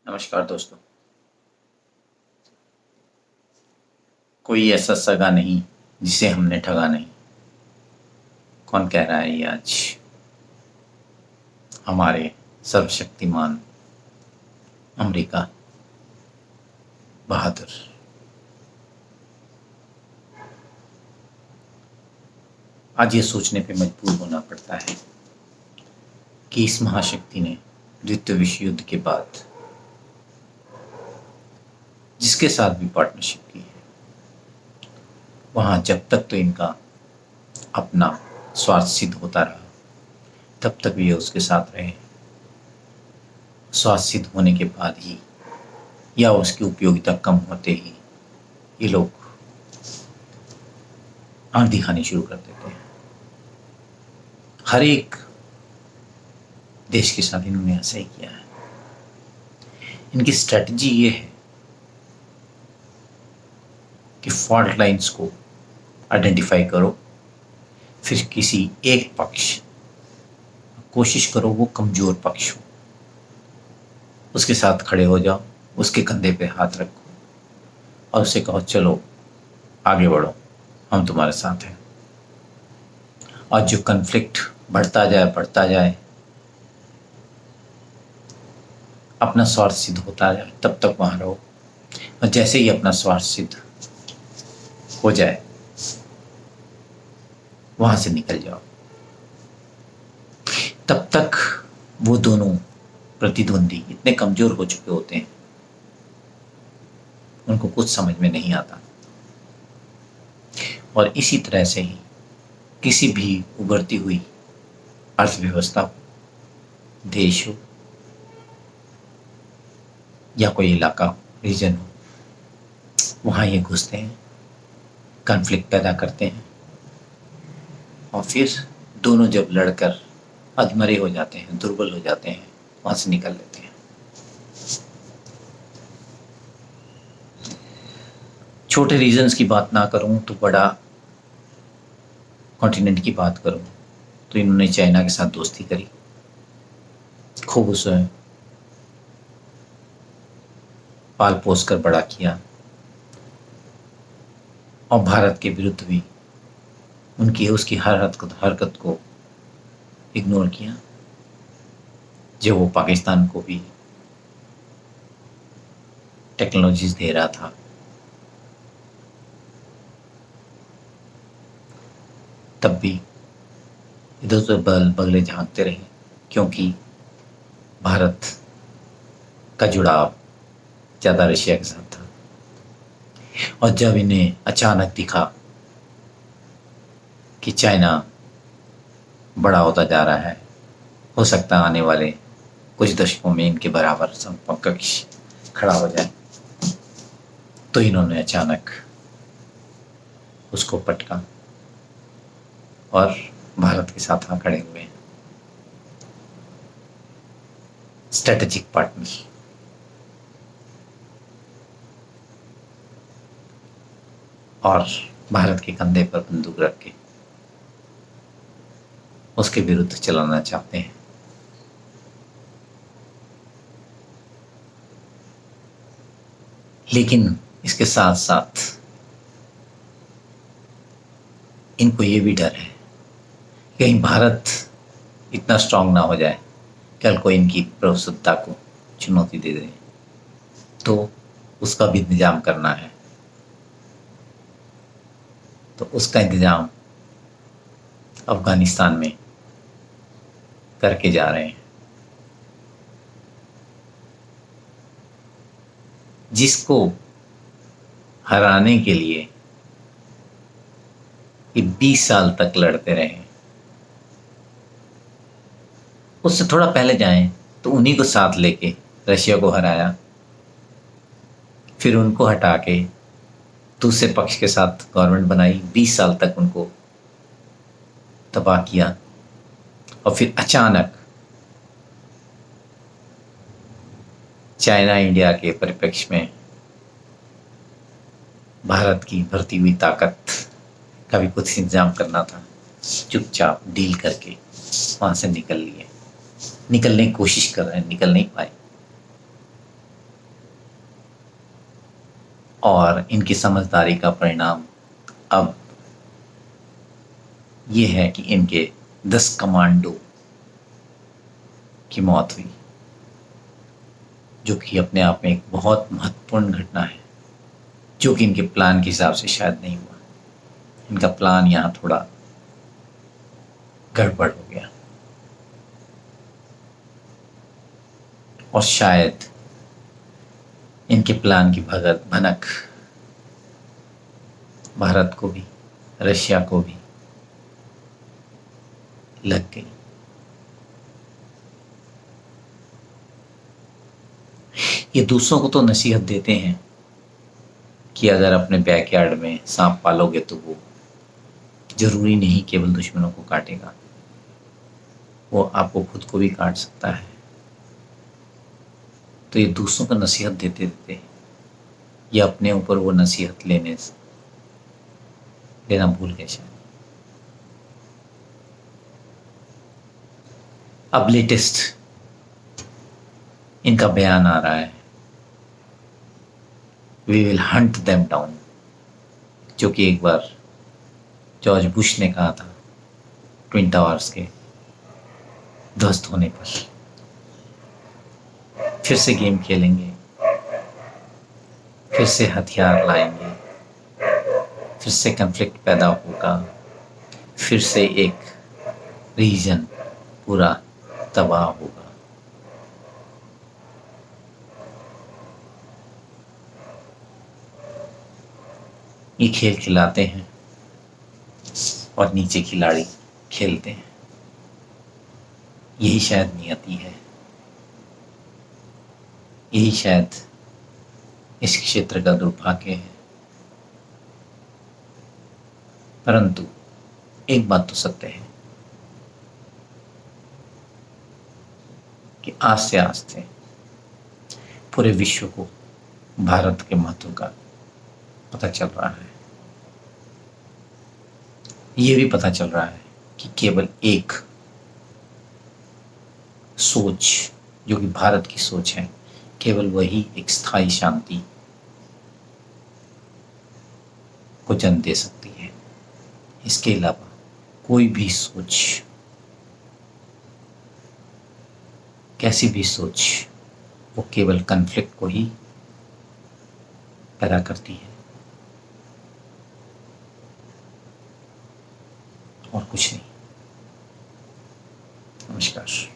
नमस्कार दोस्तों। कोई ऐसा सगा नहीं जिसे हमने ठगा नहीं। कौन कह रहा है ये आज? हमारे सर्वशक्तिमान अमेरिका बहादुर। आज ये सोचने पे मजबूर होना पड़ता है कि इस महाशक्ति ने द्वितीय विश्व युद्ध के बाद जिसके साथ भी पार्टनरशिप की है, वहां जब तक तो इनका अपना स्वार्थ सिद्ध होता रहा, तब तक भी ये उसके साथ रहे। स्वार्थ सिद्ध होने के बाद ही या उसकी उपयोगिता कम होते ही ये लोग आंख दिखानी शुरू कर देते हैं। हर एक देश के साथ इन्होंने ऐसा ही किया है। इनकी स्ट्रेटजी ये है कि फॉल्ट लाइंस को आइडेंटिफाई करो, फिर किसी एक पक्ष कोशिश करो वो कमजोर पक्ष हो, उसके साथ खड़े हो जाओ, उसके कंधे पे हाथ रखो और उसे कहो चलो आगे बढ़ो, हम तुम्हारे साथ हैं। और जो कन्फ्लिक्ट बढ़ता जाए, अपना स्वार्थ सिद्ध होता जाए, तब तक वहां रहो। और जैसे ही अपना स्वार्थ सिद्ध हो जाए, वहां से निकल जाओ। तब तक वो दोनों प्रतिद्वंदी इतने कमजोर हो चुके होते हैं, उनको कुछ समझ में नहीं आता। और इसी तरह से ही किसी भी उभरती हुई अर्थव्यवस्था हो, देश हो या कोई इलाका हो, रीजन हो, वहां ये घुसते हैं, कॉन्फ्लिक्ट पैदा करते हैं और फिर दोनों जब लड़कर अधमरे हो जाते हैं, दुर्बल हो जाते हैं, वहां से निकल लेते हैं। छोटे रीजन्स की बात ना करूं तो बड़ा कॉन्टिनेंट की बात करूं तो इन्होंने चाइना के साथ दोस्ती करी, खूब उसे पाल पोस कर बड़ा किया और भारत के विरुद्ध भी उनकी उसकी हर हरकत को इग्नोर किया। जब वो पाकिस्तान को भी टेक्नोलॉजीज दे रहा था, तब भी इधर उधर बगले झांकते रहे, क्योंकि भारत का जुड़ाव ज़्यादा रशिया के साथ था। और जब इन्हें अचानक दिखा कि चाइना बड़ा होता जा रहा है, हो सकता है आने वाले कुछ दशकों में इनके बराबर समकक्ष खड़ा हो जाए, तो इन्होंने अचानक उसको पटका और भारत के साथ वहां खड़े हुए। Strategic partner. और भारत के कंधे पर बंदूक रख के उसके विरुद्ध चलाना चाहते हैं। लेकिन इसके साथ साथ इनको ये भी डर है कहीं भारत इतना स्ट्रांग ना हो जाए, कल को इनकी प्रभुसत्ता को चुनौती दे दे, तो उसका भी इंतजाम करना है। तो उसका इंतजाम अफगानिस्तान में करके जा रहे हैं, जिसको हराने के लिए ये 20 साल तक लड़ते रहे। उससे थोड़ा पहले जाएं तो उन्हीं को साथ लेके रशिया को हराया, फिर उनको हटा के दूसरे पक्ष के साथ गवर्नमेंट बनाई, 20 साल तक उनको तबाह किया और फिर अचानक चाइना इंडिया के परिप्रेक्ष्य में भारत की बढ़ती हुई ताकत का भी कुछ इंतजाम करना था। चुपचाप डील करके वहां से निकलने की कोशिश कर रहे हैं, निकल नहीं पाए। और इनकी समझदारी का परिणाम अब ये है कि इनके 10 कमांडो की मौत हुई, जो कि अपने आप में एक बहुत महत्वपूर्ण घटना है, जो कि इनके प्लान के हिसाब से शायद नहीं हुआ। इनका प्लान यहाँ थोड़ा गड़बड़ हो गया और शायद इनके प्लान की भनक भारत को भी, रशिया को भी लग गई। ये दूसरों को तो नसीहत देते हैं कि अगर अपने बैकयार्ड में सांप पालोगे तो वो जरूरी नहीं केवल दुश्मनों को काटेगा, वो आपको खुद को भी काट सकता है। तो ये दूसरों को नसीहत देते देते ये अपने ऊपर वो नसीहत लेना भूल गए शायद। अब लेटेस्ट इनका बयान आ रहा है, we will hunt them down, जो कि एक बार जॉर्ज बुश ने कहा था ट्विन टावर्स के ध्वस्त होने पर। फिर से गेम खेलेंगे, फिर से हथियार लाएंगे, फिर से कन्फ्लिक्ट पैदा होगा, फिर से एक रीजन पूरा तबाह होगा। ये खेल खिलाते हैं और नीचे खिलाड़ी खेलते हैं। यही शायद नियति है, यही शायद इस क्षेत्र का दुर्भाग्य है। परंतु एक बात तो सत्य है कि आस्ते आस्ते पूरे विश्व को भारत के महत्व का पता चल रहा है। ये भी पता चल रहा है कि केवल एक सोच, जो कि भारत की सोच है, केवल वही एक स्थायी शांति को जन्म दे सकती है। इसके अलावा कोई भी सोच, कैसी भी सोच, वो केवल कन्फ्लिक्ट को ही पैदा करती है और कुछ नहीं। नमस्कार।